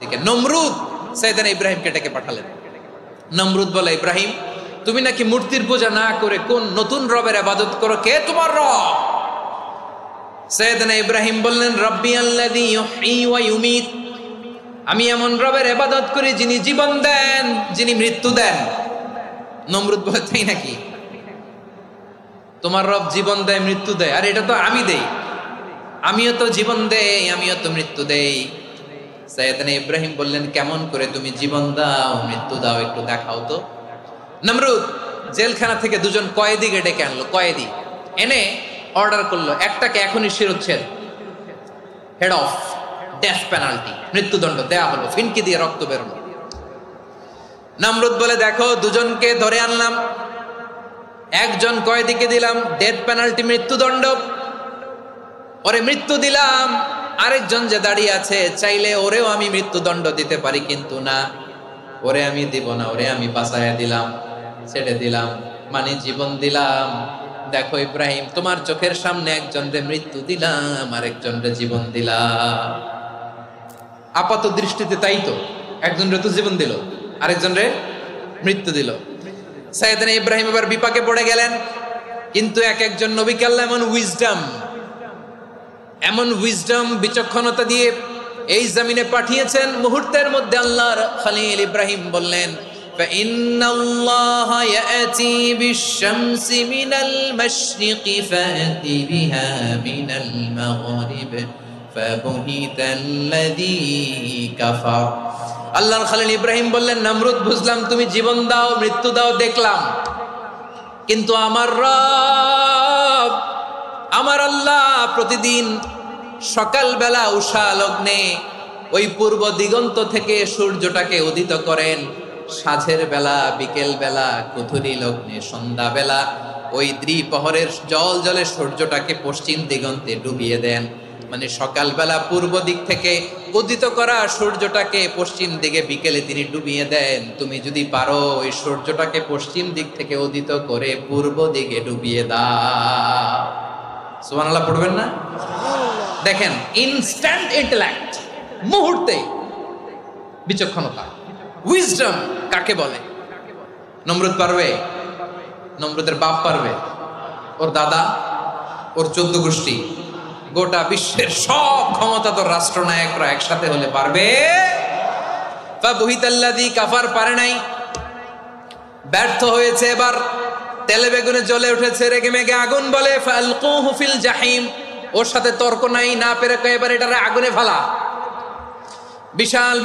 দিকে নমরুদ সাইয়েদনা ইব্রাহিমকে ডেকে পাঠালেন। নমরুদ বলে, ইব্রাহিম তুমি নাকি মূর্তির পূজা না করে কোন নতুন রবের ইবাদত করো, কে তোমার রব? সাইয়েদনা ইব্রাহিম বললেন, রব্বি আল্লাযী ইউহয়ী ওয়া ইউমীত, আমি এমন রবের ইবাদত করি যিনি জীবন দেন, যিনি মৃত্যু দেন। নমরুদ বলে, তাই নাকি? তোমার রব জীবন দেয় মৃত্যু দেয়, আর এটা তো আমি দেই, আমিও তো জীবন দেই, আমিও তো মৃত্যু দেই। সাইয়েদনা ইব্রাহিম বললেন, কেমন করে তুমি জীবন দাও মৃত্যু দাও একটু দেখাও তো। নমরুদ জেলখানা থেকে দুজন কয়েদিকে ডেকে আনলো, কয়েদি এনে অর্ডার করলো, একটাকে এখনই শিরোচ্ছেদ, হেড অফ, ডেথ পেনাল্টি, মৃত্যুদণ্ড দেয়া হলো, ফিনকি দিয়ে রক্ত বেরোলো। নমরুদ বলে, দেখো দুজনকে ধরে আনলাম, একজন কয়েদিকে দিলাম ডেথ পেনাল্টি, মৃত্যুদণ্ড, ওরে মৃত্যু দিলাম। আরেকজন যে দাঁড়িয়ে আছে, চাইলে ওরেও আমি মৃত্যুদণ্ড দিতে পারি, কিন্তু না, ওরে আমি দিব না, ওরে আমি বাঁচাইয়া দিলাম, ছেড়ে দিলাম, মানে জীবন দিলাম। দেখো ইব্রাহিম, তোমার চোখের সামনে একজনরে মৃত্যু দিলাম, আরেকজনরে জীবন দিলাম। আপাত দৃষ্টিতে তাই তো, একজনরে তো জীবন দিল, আরেকজনরে মৃত্যু দিল। সাইয়েদনা ইব্রাহিম এবার বিপাকে পড়ে গেলেন, কিন্তু এক একজন নবীকে আল্লাহ এমন উইজডম বিচক্ষণতা দিয়ে এই জমিনে পাঠিয়েছেন, মুহূর্তের মধ্যে আল্লাহর খলিল ইব্রাহিম বললেন, ফাইন্নাল্লাহা ইয়াতি বিশ-শামসি মিনাল মাশরিকি ফাতি বিহা মিনাল মাগরিব ফাবুহিতাল্লাযী কাফার। আল্লাহর খলিল ইব্রাহিম বললেন, নমরুদ বুঝলাম তুমি জীবন দাও মৃত্যু দাও দেখলাম, কিন্তু আমার রব, আমার আল্লাহ প্রতিদিন সকালবেলা উষা লগ্নে ওই পূর্ব দিগন্ত থেকে সূর্যটাকে উদিত করেন, সাঁঝের বেলা, বিকেল বেলা, কুথুরি লগ্নে, সন্ধ্যা বেলা ওই দ্বিপ্রহরের জল জলে সূর্যটাকে পশ্চিম দিগন্তে ডুবিয়ে দেন। মানে সকালবেলা পূর্ব দিক থেকে উদিত করা সূর্যটাকে পশ্চিম দিকে বিকেলে তিনি ডুবিয়ে দেন। তুমি যদি পারো ওই সূর্যটাকে পশ্চিম দিক থেকে উদিত করে পূর্ব দিকে ডুবিয়ে দাও। সুবহানাল্লাহ পড়বেন না? দেখেন, ইনস্ট্যান্ট ইন্টেলেক্ট, মুহূর্তে বিচক্ষণতা, উইজডম কাকে বলে? নমরুদ পারবে? নমরুদের বাপ পারবে? ওর দাদা, ওর 14 গোষ্ঠী, গোটা বিশ্বের সব ক্ষমতাধর রাষ্ট্রনায়করা একসাথে হলে পারবে? ফাবুহিতাল্লাযী কাফার পারে নাই, ব্যর্থ হয়েছে। এবার তেলে বেগুনে জ্বলে উঠেছে, রেগে মেগে আগুন বলে, ফালকুহু ফিল জাহিম। ওর সাথে তর্ক নাই, না পেরে এবার এটারে আগুনে ফেলা। বিশাল